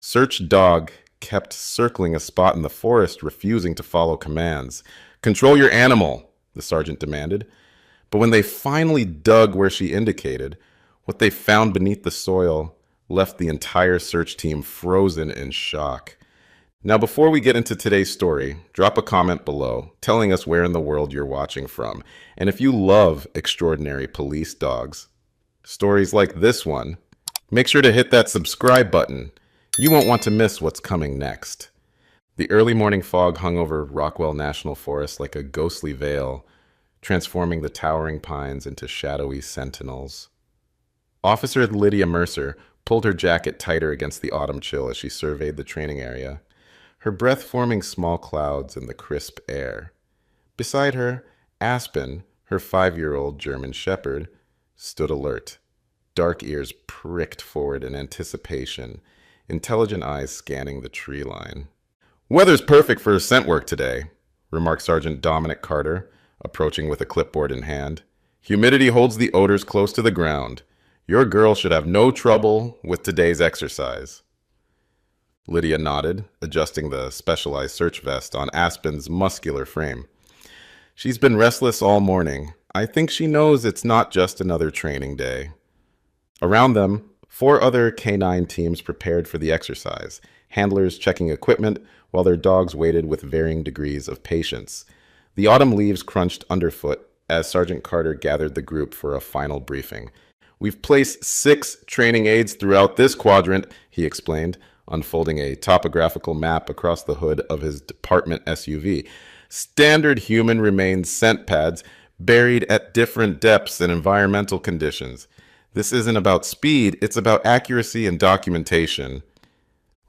Search dog kept circling a spot in the forest, refusing to follow commands. Control your animal, the sergeant demanded. But when they finally dug where she indicated, what they found beneath the soil left the entire search team frozen in shock. Now, before we get into today's story, drop a comment below telling us where in the world you're watching from, and if you love extraordinary police dogs, stories like this one, make sure to hit that subscribe button. You won't want to miss what's coming next. The early morning fog hung over Rockwell National Forest like a ghostly veil, transforming the towering pines into shadowy sentinels. Officer Lydia Mercer pulled her jacket tighter against the autumn chill as she surveyed the training area, her breath forming small clouds in the crisp air. Beside her, Aspen, her 5-year-old German shepherd, stood alert, dark ears pricked forward in anticipation, intelligent eyes scanning the tree line. "Weather's perfect for scent work today," remarked Sergeant Dominic Carter, approaching with a clipboard in hand. "Humidity holds the odors close to the ground. Your girl should have no trouble with today's exercise." Lydia nodded, adjusting the specialized search vest on Aspen's muscular frame. "She's been restless all morning. I think she knows it's not just another training day." Around them, 4 other canine teams prepared for the exercise, handlers checking equipment while their dogs waited with varying degrees of patience. The autumn leaves crunched underfoot as Sergeant Carter gathered the group for a final briefing. "We've placed 6 training aids throughout this quadrant," he explained, unfolding a topographical map across the hood of his department SUV. "Standard human remains scent pads buried at different depths and environmental conditions. This isn't about speed, it's about accuracy and documentation."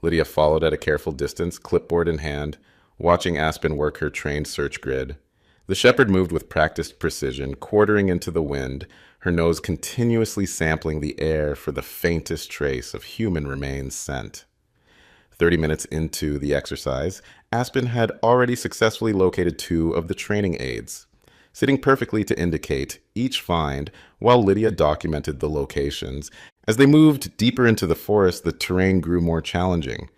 Lydia followed at a careful distance, clipboard in hand, watching Aspen work her trained search grid. The shepherd moved with practiced precision, quartering into the wind, her nose continuously sampling the air for the faintest trace of human remains scent. 30 minutes into the exercise, Aspen had already successfully located 2 of the training aids, sitting perfectly to indicate each find while Lydia documented the locations. As they moved deeper into the forest, the terrain grew more challenging,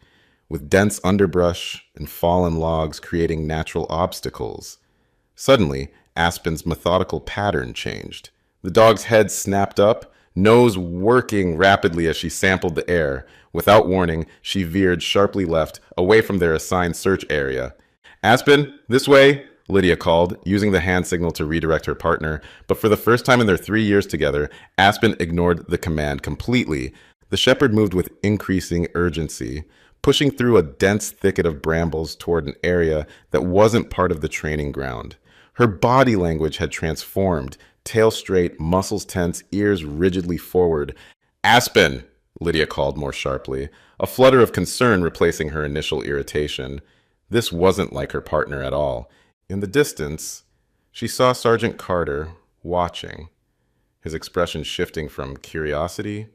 with dense underbrush and fallen logs creating natural obstacles. Suddenly, Aspen's methodical pattern changed. The dog's head snapped up, nose working rapidly as she sampled the air. Without warning, she veered sharply left, away from their assigned search area. "Aspen, this way," Lydia called, using the hand signal to redirect her partner. But for the first time in their 3 years together, Aspen ignored the command completely. The shepherd moved with increasing urgency, pushing through a dense thicket of brambles toward an area that wasn't part of the training ground. Her body language had transformed, tail straight, muscles tense, ears rigidly forward. "Aspen!" Lydia called more sharply, a flutter of concern replacing her initial irritation. This wasn't like her partner at all. In the distance, she saw Sergeant Carter watching, his expression shifting from curiosity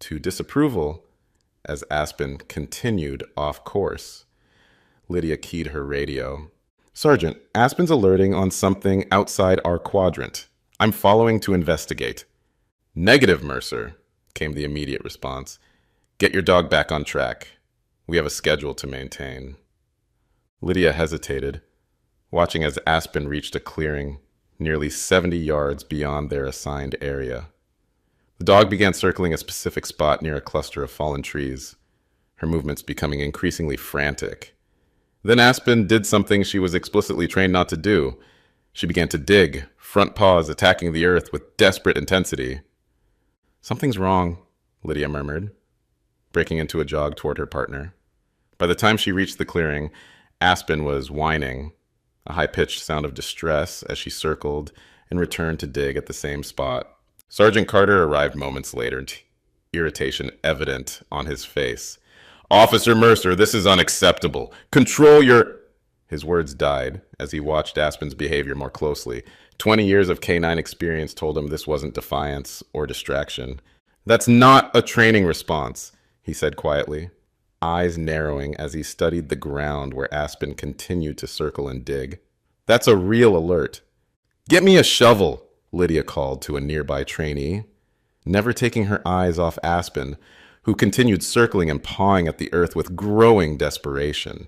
to disapproval as Aspen continued off course. Lydia keyed her radio. "Sergeant, Aspen's alerting on something outside our quadrant. I'm following to investigate." "Negative, Mercer," came the immediate response. "Get your dog back on track. We have a schedule to maintain." Lydia hesitated, watching as Aspen reached a clearing nearly 70 yards beyond their assigned area. The dog began circling a specific spot near a cluster of fallen trees, her movements becoming increasingly frantic. Then Aspen did something she was explicitly trained not to do. She began to dig, front paws attacking the earth with desperate intensity. "Something's wrong," Lydia murmured, breaking into a jog toward her partner. By the time she reached the clearing, Aspen was whining, a high-pitched sound of distress as she circled and returned to dig at the same spot. Sergeant Carter arrived moments later, irritation evident on his face. "Officer Mercer, this is unacceptable. Control your—" His words died as he watched Aspen's behavior more closely. 20 years of canine experience told him this wasn't defiance or distraction. "That's not a training response," he said quietly, eyes narrowing as he studied the ground where Aspen continued to circle and dig. "That's a real alert." "Get me a shovel," Lydia called to a nearby trainee. Never taking her eyes off Aspen, who continued circling and pawing at the earth with growing desperation.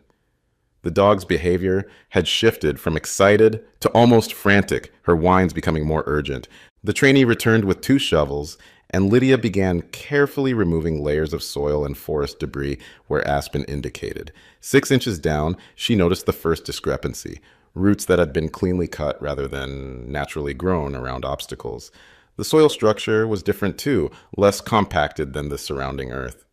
The dog's behavior had shifted from excited to almost frantic, her whines becoming more urgent. The trainee returned with 2 shovels, and Lydia began carefully removing layers of soil and forest debris where Aspen indicated. 6 inches down, she noticed the first discrepancy: roots that had been cleanly cut rather than naturally grown around obstacles. The soil structure was different too, less compacted than the surrounding earth.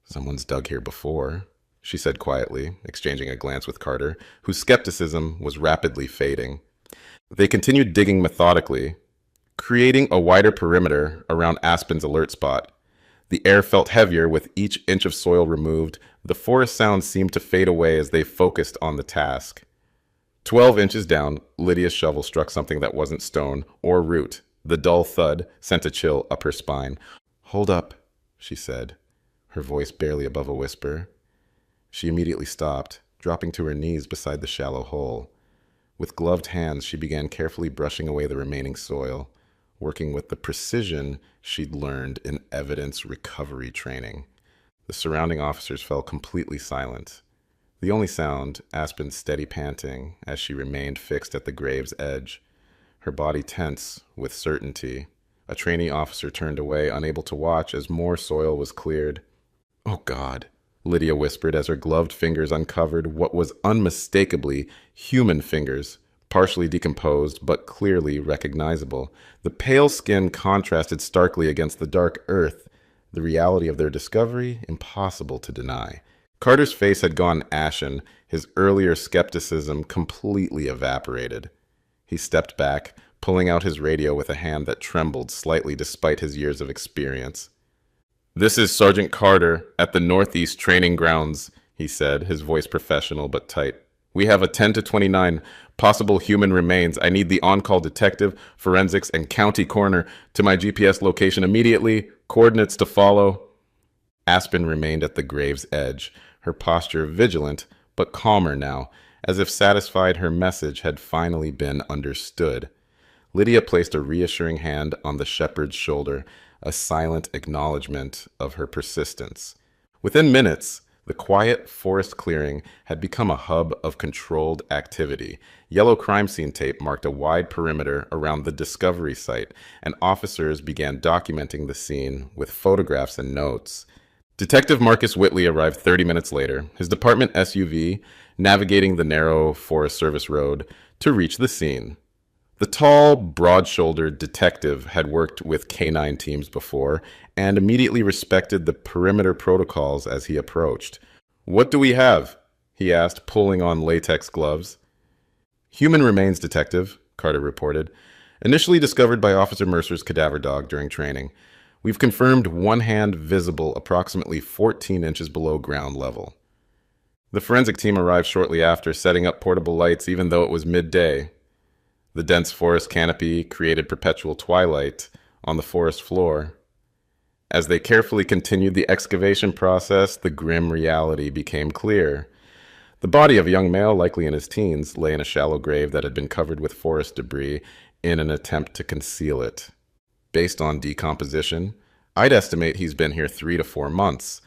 "Someone's dug here before," she said quietly, exchanging a glance with Carter, whose skepticism was rapidly fading. They continued digging methodically, creating a wider perimeter around Aspen's alert spot. The air felt heavier with each inch of soil removed. The forest sounds seemed to fade away as they focused on the task. 12 inches down, Lydia's shovel struck something that wasn't stone or root. The dull thud sent a chill up her spine. "Hold up," she said, her voice barely above a whisper. She immediately stopped, dropping to her knees beside the shallow hole. With gloved hands, she began carefully brushing away the remaining soil, working with the precision she'd learned in evidence recovery training. The surrounding officers fell completely silent. The only sound, Aspen's steady panting as she remained fixed at the grave's edge, her body tense with certainty. A trainee officer turned away, unable to watch as more soil was cleared. "Oh God," Lydia whispered as her gloved fingers uncovered what was unmistakably human fingers, partially decomposed but clearly recognizable. The pale skin contrasted starkly against the dark earth, the reality of their discovery impossible to deny. Carter's face had gone ashen, his earlier skepticism completely evaporated. He stepped back, pulling out his radio with a hand that trembled slightly despite his years of experience. "This is Sergeant Carter at the Northeast Training Grounds," he said, his voice professional but tight. "We have a 10 to 29 possible human remains. I need the on-call detective, forensics, and county coroner to my GPS location immediately. Coordinates to follow." Aspen remained at the grave's edge, her posture vigilant but calmer now, as if satisfied her message had finally been understood. Lydia placed a reassuring hand on the shepherd's shoulder, a silent acknowledgement of her persistence. Within minutes, the quiet forest clearing had become a hub of controlled activity. Yellow crime scene tape marked a wide perimeter around the discovery site, and officers began documenting the scene with photographs and notes. Detective Marcus Whitley arrived 30 minutes later, his department SUV navigating the narrow Forest Service road to reach the scene. The tall, broad-shouldered detective had worked with K-9 teams before and immediately respected the perimeter protocols as he approached. "What do we have?" he asked, pulling on latex gloves. "Human remains, Detective," Carter reported. "Initially discovered by Officer Mercer's cadaver dog during training. We've confirmed one hand visible approximately 14 inches below ground level." The forensic team arrived shortly after, setting up portable lights even though it was midday. The dense forest canopy created perpetual twilight on the forest floor. As they carefully continued the excavation process, the grim reality became clear. The body of a young male, likely in his teens, lay in a shallow grave that had been covered with forest debris in an attempt to conceal it. Based on decomposition, I'd estimate he's been here 3 to 4 months,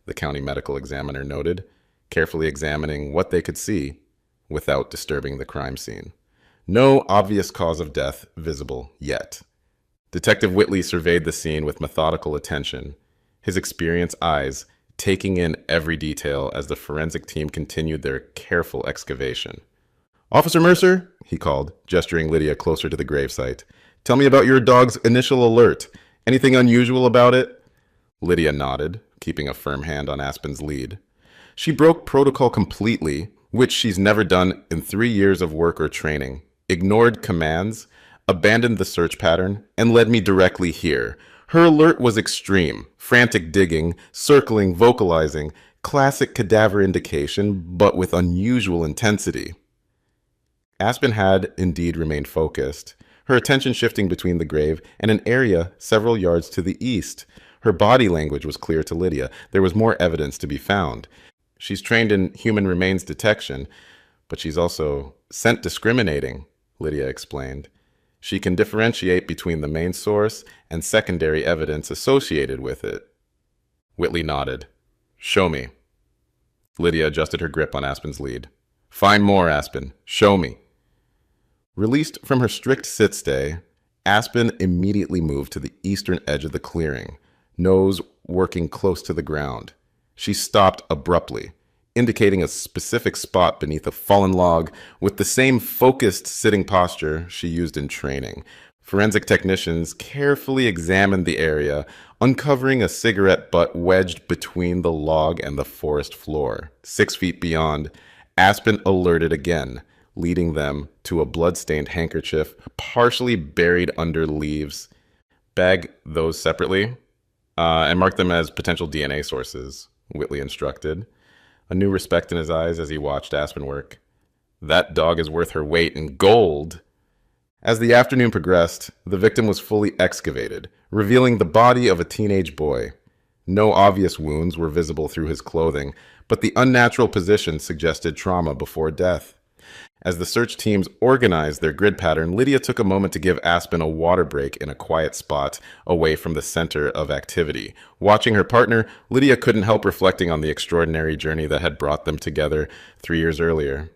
the county medical examiner noted, carefully examining what they could see without disturbing the crime scene. No obvious cause of death visible yet. Detective Whitley surveyed the scene with methodical attention, his experienced eyes taking in every detail as the forensic team continued their careful excavation. "Officer Mercer," he called, gesturing Lydia closer to the gravesite. "Tell me about your dog's initial alert. Anything unusual about it?" Lydia nodded, keeping a firm hand on Aspen's lead. "She broke protocol completely, which she's never done in 3 years of work or training. Ignored commands, abandoned the search pattern, and led me directly here. Her alert was extreme, frantic digging, circling, vocalizing, classic cadaver indication, but with unusual intensity." Aspen had indeed remained focused, her attention shifting between the grave and an area several yards to the east. Her body language was clear to Lydia. There was more evidence to be found. "She's trained in human remains detection, but she's also scent discriminating," Lydia explained. "She can differentiate between the main source and secondary evidence associated with it." Whitley nodded. Show me. Lydia adjusted her grip on Aspen's lead. Find more, Aspen. Show me. Released from her strict sit-stay, Aspen immediately moved to the eastern edge of the clearing, nose working close to the ground. She stopped abruptly, indicating a specific spot beneath a fallen log with the same focused sitting posture she used in training. Forensic technicians carefully examined the area, uncovering a cigarette butt wedged between the log and the forest floor. 6 feet beyond, Aspen alerted again, leading them to a blood-stained handkerchief partially buried under leaves. Bag those separately and mark them as potential DNA sources, Whitley instructed, a new respect in his eyes as he watched Aspen work. That dog is worth her weight in gold. As the afternoon progressed, the victim was fully excavated, revealing the body of a teenage boy. No obvious wounds were visible through his clothing, but the unnatural position suggested trauma before death. As the search teams organized their grid pattern, Lydia took a moment to give Aspen a water break in a quiet spot away from the center of activity. Watching her partner, Lydia couldn't help reflecting on the extraordinary journey that had brought them together 3 years earlier.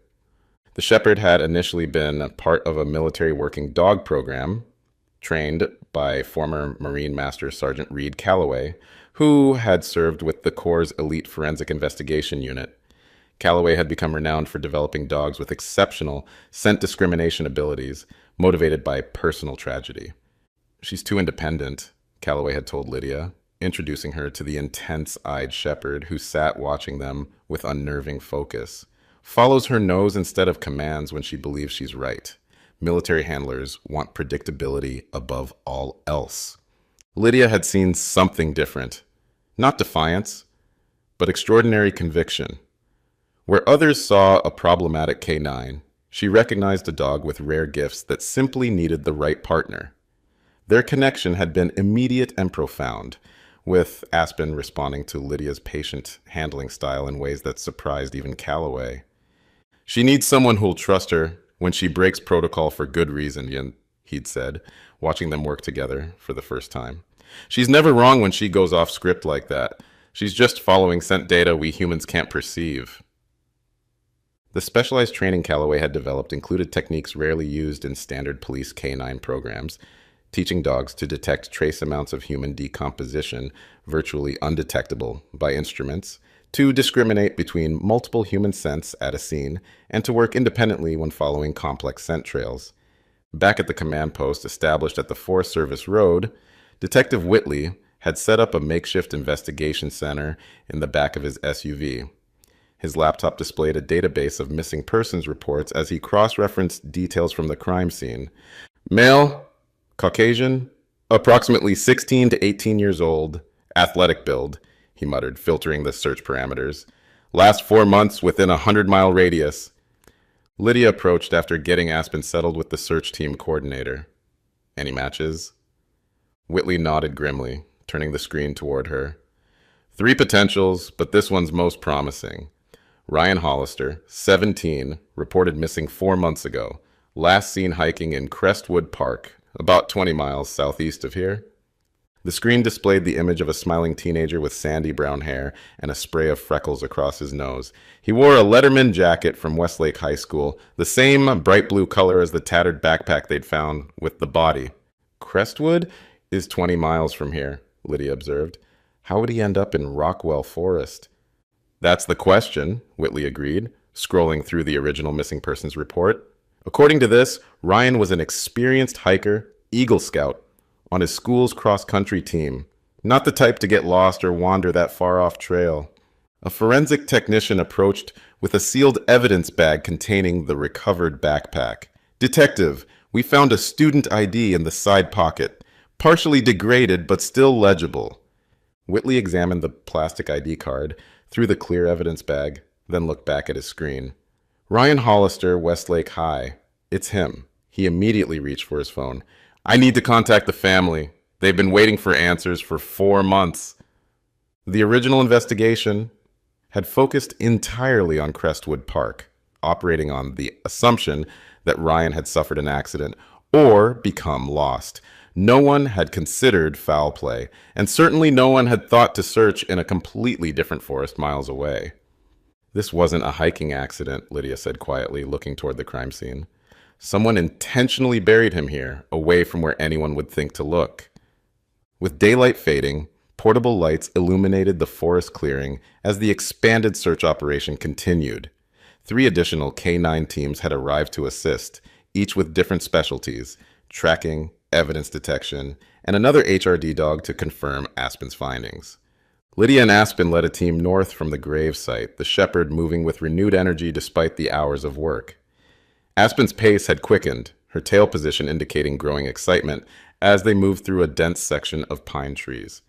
The shepherd had initially been part of a military working dog program, trained by former Marine Master Sergeant Reed Calloway, who had served with the Corps' elite forensic investigation unit. Calloway had become renowned for developing dogs with exceptional scent discrimination abilities, motivated by personal tragedy. She's too independent, Calloway had told Lydia, introducing her to the intense-eyed shepherd who sat watching them with unnerving focus. Follows her nose instead of commands when she believes she's right. Military handlers want predictability above all else. Lydia had seen something different. Not defiance, but extraordinary conviction. Where others saw a problematic canine, she recognized a dog with rare gifts that simply needed the right partner. Their connection had been immediate and profound, with Aspen responding to Lydia's patient handling style in ways that surprised even Calloway. She needs someone who'll trust her when she breaks protocol for good reason, he'd said, watching them work together for the first time. She's never wrong when she goes off script like that. She's just following scent data we humans can't perceive. The specialized training Calloway had developed included techniques rarely used in standard police canine programs, teaching dogs to detect trace amounts of human decomposition virtually undetectable by instruments, to discriminate between multiple human scents at a scene, and to work independently when following complex scent trails. Back at the command post established at the Forest Service Road, Detective Whitley had set up a makeshift investigation center in the back of his SUV. His laptop displayed a database of missing persons reports as he cross-referenced details from the crime scene. Male, Caucasian, approximately 16 to 18 years old, athletic build, he muttered, filtering the search parameters. Last 4 months within a 100-mile radius. Lydia approached after getting Aspen settled with the search team coordinator. Any matches? Whitley nodded grimly, turning the screen toward her. 3 potentials, but this one's most promising. Ryan Hollister, 17, reported missing 4 months ago. Last seen hiking in Crestwood Park, about 20 miles southeast of here. The screen displayed the image of a smiling teenager with sandy brown hair and a spray of freckles across his nose. He wore a Letterman jacket from Westlake High School, the same bright blue color as the tattered backpack they'd found with the body. Crestwood is 20 miles from here, Lydia observed. How would he end up in Rockwell Forest? That's the question, Whitley agreed, scrolling through the original missing persons report. According to this, Ryan was an experienced hiker, Eagle Scout, on his school's cross-country team, not the type to get lost or wander that far-off trail. A forensic technician approached with a sealed evidence bag containing the recovered backpack. Detective, we found a student ID in the side pocket, partially degraded but still legible. Whitley examined the plastic ID card through the clear evidence bag, then looked back at his screen. Ryan Hollister, Westlake High. It's him. He immediately reached for his phone. I need to contact the family. They've been waiting for answers for 4 months. The original investigation had focused entirely on Crestwood Park, operating on the assumption that Ryan had suffered an accident or become lost. No one had considered foul play, and certainly no one had thought to search in a completely different forest miles away. This wasn't a hiking accident, Lydia said quietly, looking toward the crime scene. Someone intentionally buried him here, away from where anyone would think to look. With daylight fading, portable lights illuminated the forest clearing as the expanded search operation continued. 3 additional K-9 teams had arrived to assist, each with different specialties: tracking, evidence detection, and another HRD dog to confirm Aspen's findings. Lydia and Aspen led a team north from the grave site, the shepherd moving with renewed energy despite the hours of work. Aspen's pace had quickened, her tail position indicating growing excitement as they moved through a dense section of pine trees.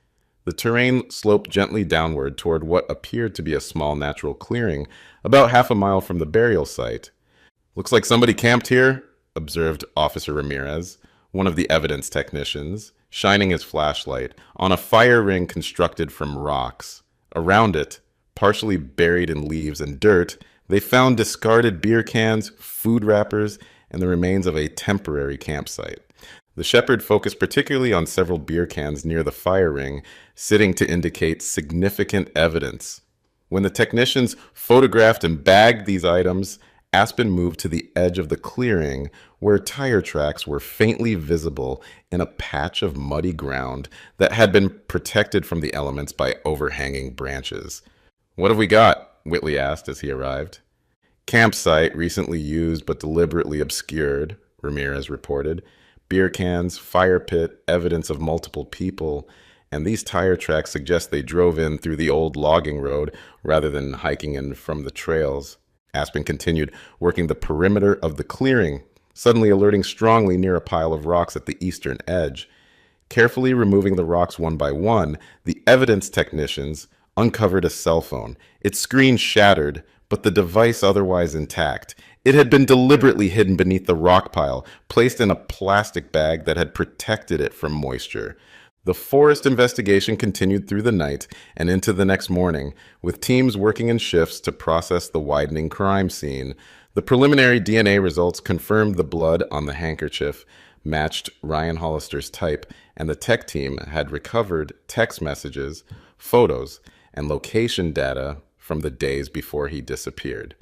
The terrain sloped gently downward toward what appeared to be a small natural clearing about half a mile from the burial site. "Looks like somebody camped here," observed Officer Ramirez, one of the evidence technicians, shining his flashlight on a fire ring constructed from rocks. Around it, partially buried in leaves and dirt, they found discarded beer cans, food wrappers, and the remains of a temporary campsite. The shepherd focused particularly on several beer cans near the fire ring, sitting to indicate significant evidence. When the technicians photographed and bagged these items, Aspen moved to the edge of the clearing where tire tracks were faintly visible in a patch of muddy ground that had been protected from the elements by overhanging branches. "What have we got?" Whitley asked as he arrived. "Campsite recently used but deliberately obscured," Ramirez reported. "Beer cans, fire pit, evidence of multiple people, and these tire tracks suggest they drove in through the old logging road rather than hiking in from the trails." Aspen continued, working the perimeter of the clearing, suddenly alerting strongly near a pile of rocks at the eastern edge. Carefully removing the rocks one by one, the evidence technicians uncovered a cell phone. Its screen shattered, but the device otherwise intact. It had been deliberately hidden beneath the rock pile, placed in a plastic bag that had protected it from moisture. The forest investigation continued through the night and into the next morning, with teams working in shifts to process the widening crime scene. The preliminary DNA results confirmed the blood on the handkerchief matched Ryan Hollister's type, and the tech team had recovered text messages, photos, and location data from the days before he disappeared.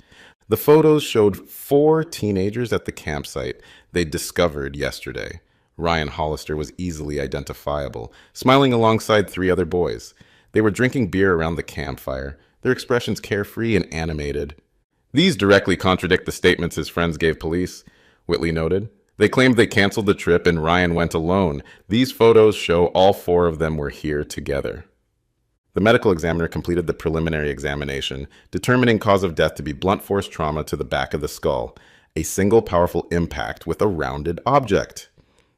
The photos showed 4 teenagers at the campsite they discovered yesterday. Ryan Hollister was easily identifiable, smiling alongside 3 other boys. They were drinking beer around the campfire, their expressions carefree and animated. "These directly contradict the statements his friends gave police," Whitley noted. "They claimed they canceled the trip and Ryan went alone. These photos show all 4 of them were here together." The medical examiner completed the preliminary examination, determining cause of death to be blunt force trauma to the back of the skull, a single powerful impact with a rounded object.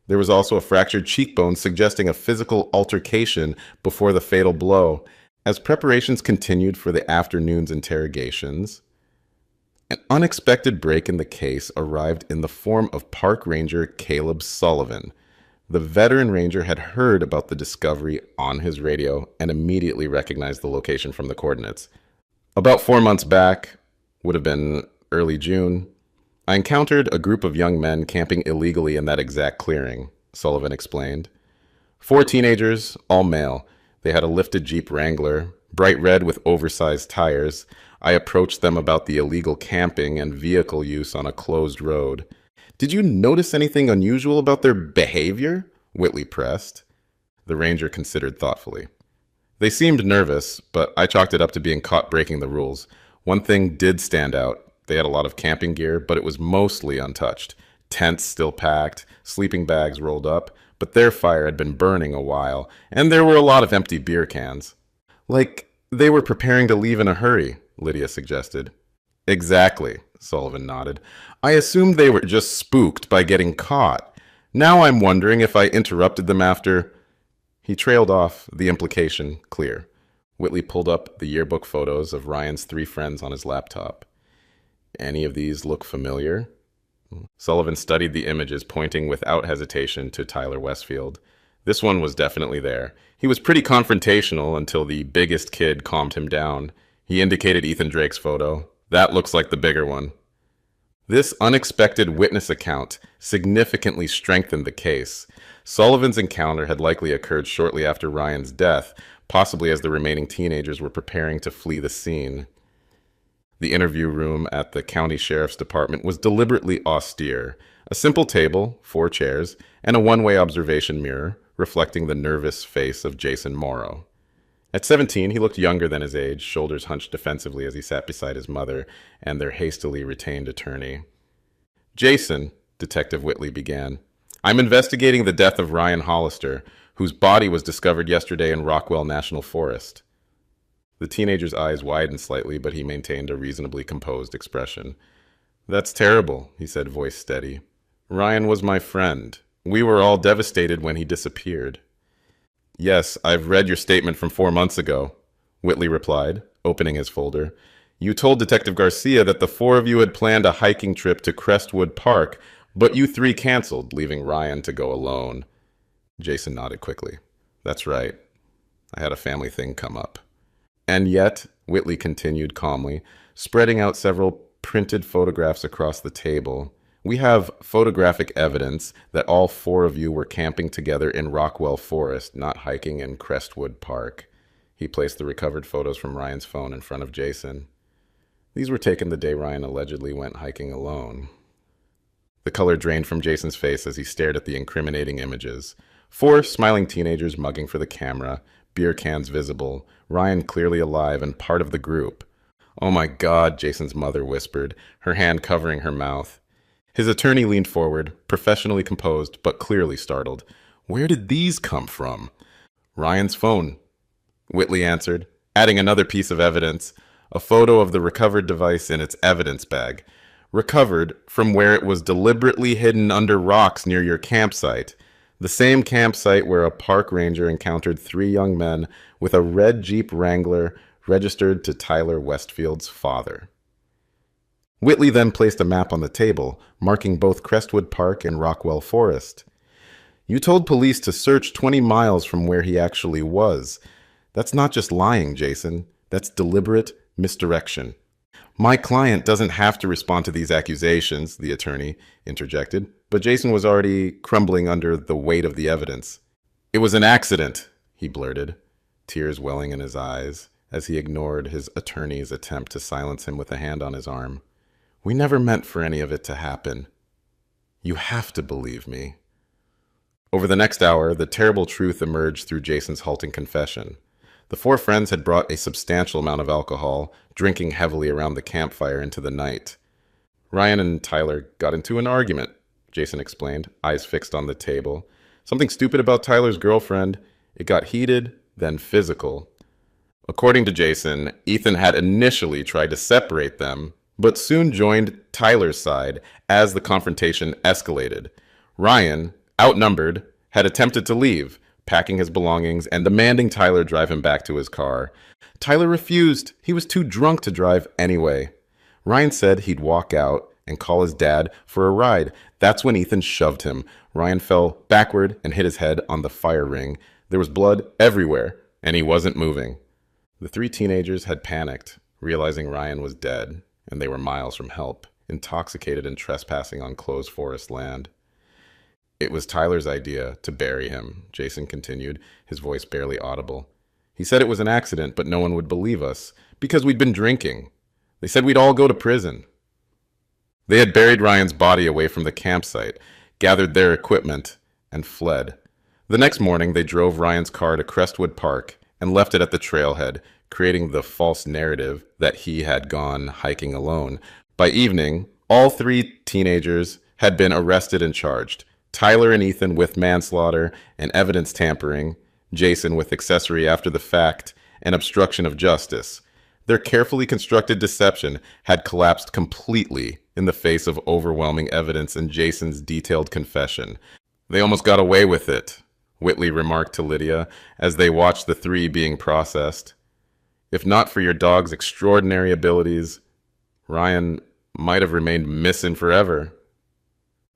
There was also a fractured cheekbone suggesting a physical altercation before the fatal blow. As preparations continued for the afternoon's interrogations, an unexpected break in the case arrived in the form of Park Ranger Caleb Sullivan. The veteran ranger had heard about the discovery on his radio and immediately recognized the location from the coordinates. "About 4 months back, would have been early June, I encountered a group of young men camping illegally in that exact clearing," Sullivan explained. 4 teenagers, all male. They had a lifted Jeep Wrangler, bright red with oversized tires. I approached them about the illegal camping and vehicle use on a closed road. "Did you notice anything unusual about their behavior?" Whitley pressed. The ranger considered thoughtfully. "They seemed nervous, but I chalked it up to being caught breaking the rules. One thing did stand out. They had a lot of camping gear, but it was mostly untouched. Tents still packed, sleeping bags rolled up, but their fire had been burning a while, and there were a lot of empty beer cans." "Like they were preparing to leave in a hurry," Lydia suggested. "Exactly," Sullivan nodded. "I assumed they were just spooked by getting caught. Now I'm wondering if I interrupted them after—" He trailed off, the implication clear. Whitley pulled up the yearbook photos of Ryan's 3 friends on his laptop. "Any of these look familiar?" Sullivan studied the images, pointing without hesitation to Tyler Westfield. This one was definitely there. He was pretty confrontational until the biggest kid calmed him down. He indicated Ethan Drake's photo. "That looks like the bigger one." This unexpected witness account significantly strengthened the case. Sullivan's encounter had likely occurred shortly after Ryan's death, possibly as the remaining teenagers were preparing to flee the scene. The interview room at the county sheriff's department was deliberately austere. A simple table, 4 chairs, and a one-way observation mirror reflecting the nervous face of Jason Morrow. At 17, he looked younger than his age, shoulders hunched defensively as he sat beside his mother and their hastily retained attorney. "Jason," Detective Whitley began, "I'm investigating the death of Ryan Hollister, whose body was discovered yesterday in Rockwell National Forest." The teenager's eyes widened slightly, but he maintained a reasonably composed expression. "That's terrible," he said, voice steady. "Ryan was my friend. We were all devastated when he disappeared." "Yes, I've read your statement from 4 months ago," Whitley replied, opening his folder. "You told Detective Garcia that the 4 of you had planned a hiking trip to Crestwood Park, but you 3 canceled, leaving Ryan to go alone." Jason nodded quickly. "That's right. I had a family thing come up." "And yet," Whitley continued calmly, spreading out several printed photographs across the table, "we have photographic evidence that all 4 of you were camping together in Rockwell Forest, not hiking in Crestwood Park." He placed the recovered photos from Ryan's phone in front of Jason. "These were taken the day Ryan allegedly went hiking alone." The color drained from Jason's face as he stared at the incriminating images. 4 smiling teenagers mugging for the camera, beer cans visible, Ryan clearly alive and part of the group. "Oh my God," Jason's mother whispered, her hand covering her mouth. His attorney leaned forward, professionally composed, but clearly startled. "Where did these come from?" "Ryan's phone," Whitley answered, adding another piece of evidence, a photo of the recovered device in its evidence bag. "Recovered from where it was deliberately hidden under rocks near your campsite. The same campsite where a park ranger encountered 3 young men with a red Jeep Wrangler registered to Tyler Westfield's father." Whitley then placed a map on the table, marking both Crestwood Park and Rockwell Forest. "You told police to search 20 miles from where he actually was. That's not just lying, Jason. That's deliberate misdirection." "My client doesn't have to respond to these accusations," the attorney interjected, but Jason was already crumbling under the weight of the evidence. "It was an accident," he blurted, tears welling in his eyes as he ignored his attorney's attempt to silence him with a hand on his arm. "We never meant for any of it to happen. You have to believe me." Over the next hour, the terrible truth emerged through Jason's halting confession. The 4 friends had brought a substantial amount of alcohol, drinking heavily around the campfire into the night. "Ryan and Tyler got into an argument," Jason explained, eyes fixed on the table. "Something stupid about Tyler's girlfriend. It got heated, then physical." According to Jason, Ethan had initially tried to separate them, but soon joined Tyler's side as the confrontation escalated. Ryan, outnumbered, had attempted to leave, packing his belongings and demanding Tyler drive him back to his car. Tyler refused. He was too drunk to drive anyway. Ryan said he'd walk out and call his dad for a ride. That's when Ethan shoved him. Ryan fell backward and hit his head on the fire ring. There was blood everywhere, and he wasn't moving. The 3 teenagers had panicked, realizing Ryan was dead, and they were miles from help, intoxicated and trespassing on closed forest land. "It was Tyler's idea to bury him," Jason continued, his voice barely audible. "He said it was an accident, but no one would believe us, because we'd been drinking. They said we'd all go to prison." They had buried Ryan's body away from the campsite, gathered their equipment, and fled. The next morning, they drove Ryan's car to Crestwood Park and left it at the trailhead, creating the false narrative that he had gone hiking alone. By evening, all 3 teenagers had been arrested and charged. Tyler and Ethan with manslaughter and evidence tampering, Jason with accessory after the fact and obstruction of justice. Their carefully constructed deception had collapsed completely in the face of overwhelming evidence and Jason's detailed confession. "They almost got away with it," Whitley remarked to Lydia as they watched the 3 being processed. "If not for your dog's extraordinary abilities, Ryan might have remained missing forever."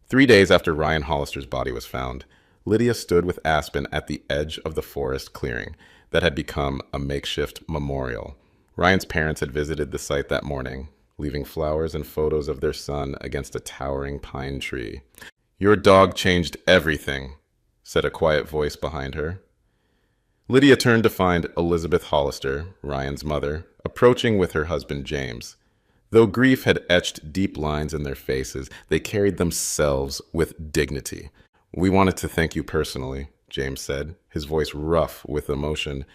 3 days after Ryan Hollister's body was found, Lydia stood with Aspen at the edge of the forest clearing that had become a makeshift memorial. Ryan's parents had visited the site that morning. leaving flowers and photos of their son against a towering pine tree. "Your dog changed everything," said a quiet voice behind her. Lydia turned to find Elizabeth Hollister, Ryan's mother, approaching with her husband James. Though grief had etched deep lines in their faces, they carried themselves with dignity. "We wanted to thank you personally," James said, his voice rough with emotion.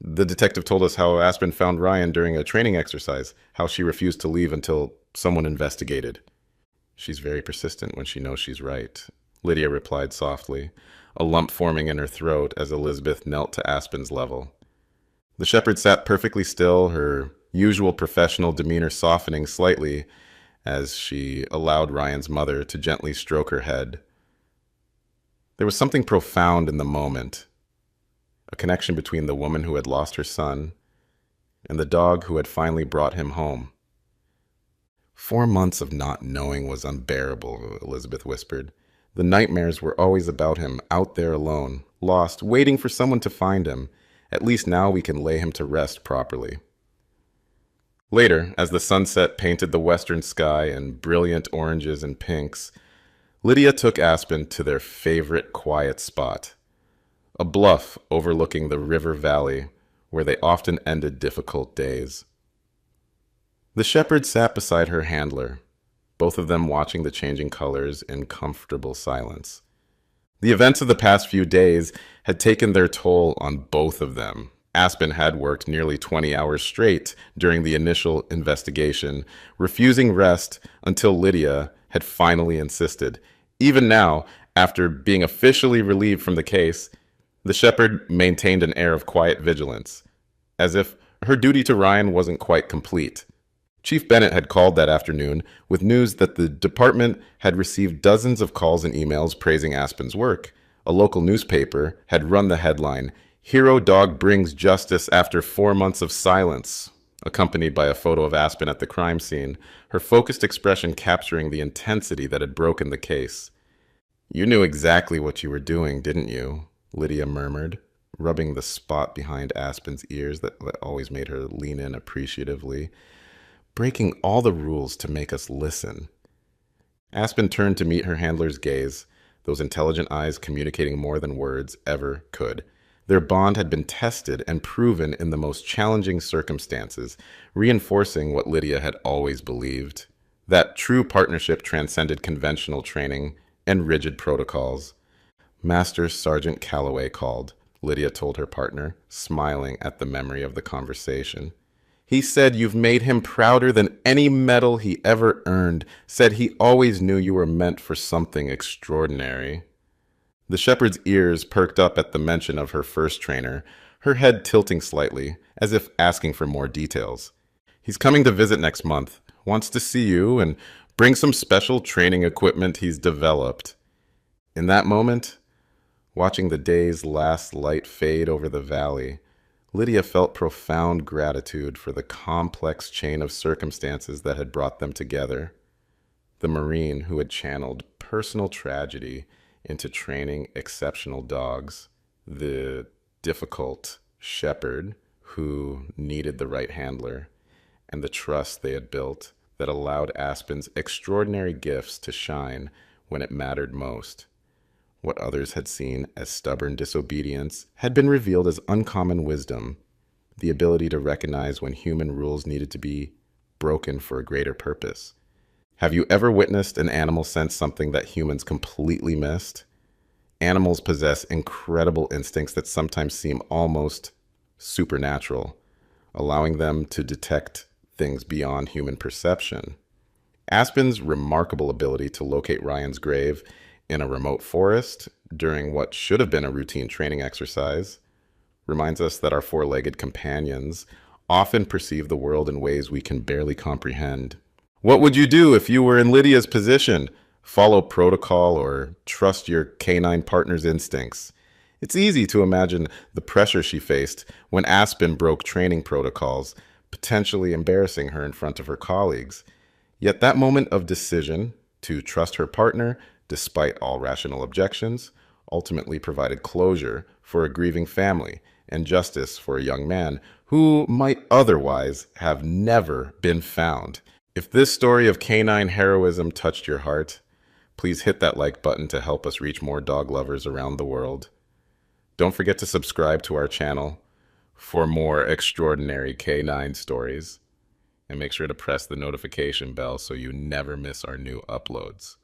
"The detective told us how Aspen found Ryan during a training exercise, how she refused to leave until someone investigated." "She's very persistent when she knows she's right," Lydia replied softly, a lump forming in her throat as Elizabeth knelt to Aspen's level. The shepherd sat perfectly still, her usual professional demeanor softening slightly as she allowed Ryan's mother to gently stroke her head. There was something profound in the moment, a connection between the woman who had lost her son and the dog who had finally brought him home. "4 months of not knowing was unbearable," Elizabeth whispered. "The nightmares were always about him, out there alone, lost, waiting for someone to find him. At least now we can lay him to rest properly." Later, as the sunset painted the western sky in brilliant oranges and pinks, Lydia took Aspen to their favorite quiet spot, a bluff overlooking the river valley where they often ended difficult days. The shepherd sat beside her handler, both of them watching the changing colors in comfortable silence. The events of the past few days had taken their toll on both of them. Aspen had worked nearly 20 hours straight during the initial investigation, refusing rest until Lydia had finally insisted. Even now, after being officially relieved from the case, the shepherd maintained an air of quiet vigilance, as if her duty to Ryan wasn't quite complete. Chief Bennett had called that afternoon with news that the department had received dozens of calls and emails praising Aspen's work. A local newspaper had run the headline, "Hero Dog Brings Justice After 4 Months of Silence," accompanied by a photo of Aspen at the crime scene, her focused expression capturing the intensity that had broken the case. "You knew exactly what you were doing, didn't you?" Lydia murmured, rubbing the spot behind Aspen's ears that always made her lean in appreciatively. "Breaking all the rules to make us listen." Aspen turned to meet her handler's gaze, those intelligent eyes communicating more than words ever could. Their bond had been tested and proven in the most challenging circumstances, reinforcing what Lydia had always believed, that true partnership transcended conventional training and rigid protocols. "Master Sergeant Calloway called," Lydia told her partner, smiling at the memory of the conversation. "He said you've made him prouder than any medal he ever earned, said he always knew you were meant for something extraordinary." The shepherd's ears perked up at the mention of her first trainer, her head tilting slightly, as if asking for more details. "He's coming to visit next month, wants to see you and bring some special training equipment he's developed." In that moment, watching the day's last light fade over the valley, Lydia felt profound gratitude for the complex chain of circumstances that had brought them together. The Marine who had channeled personal tragedy into training exceptional dogs, the difficult shepherd who needed the right handler, and the trust they had built that allowed Aspen's extraordinary gifts to shine when it mattered most. What others had seen as stubborn disobedience had been revealed as uncommon wisdom, the ability to recognize when human rules needed to be broken for a greater purpose. Have you ever witnessed an animal sense something that humans completely missed? Animals possess incredible instincts that sometimes seem almost supernatural, allowing them to detect things beyond human perception. Aspen's remarkable ability to locate Ryan's grave in a remote forest during what should have been a routine training exercise reminds us that our four-legged companions often perceive the world in ways we can barely comprehend. What would you do if you were in Lydia's position? Follow protocol or trust your canine partner's instincts? It's easy to imagine the pressure she faced when Aspen broke training protocols, potentially embarrassing her in front of her colleagues. Yet that moment of decision to trust her partner, despite all rational objections, ultimately provided closure for a grieving family and justice for a young man who might otherwise have never been found. If this story of canine heroism touched your heart, please hit that like button to help us reach more dog lovers around the world. Don't forget to subscribe to our channel for more extraordinary canine stories. And make sure to press the notification bell so you never miss our new uploads.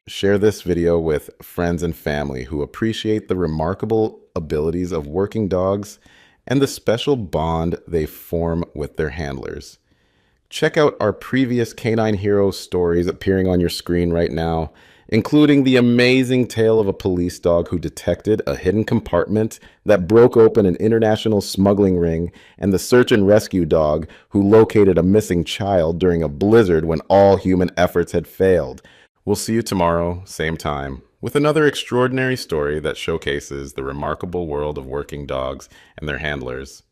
Share this video with friends and family who appreciate the remarkable abilities of working dogs and the special bond they form with their handlers. Check out our previous Canine Hero stories appearing on your screen right now, including the amazing tale of a police dog who detected a hidden compartment that broke open an international smuggling ring, and the search and rescue dog who located a missing child during a blizzard when all human efforts had failed. We'll see you tomorrow, same time, with another extraordinary story that showcases the remarkable world of working dogs and their handlers.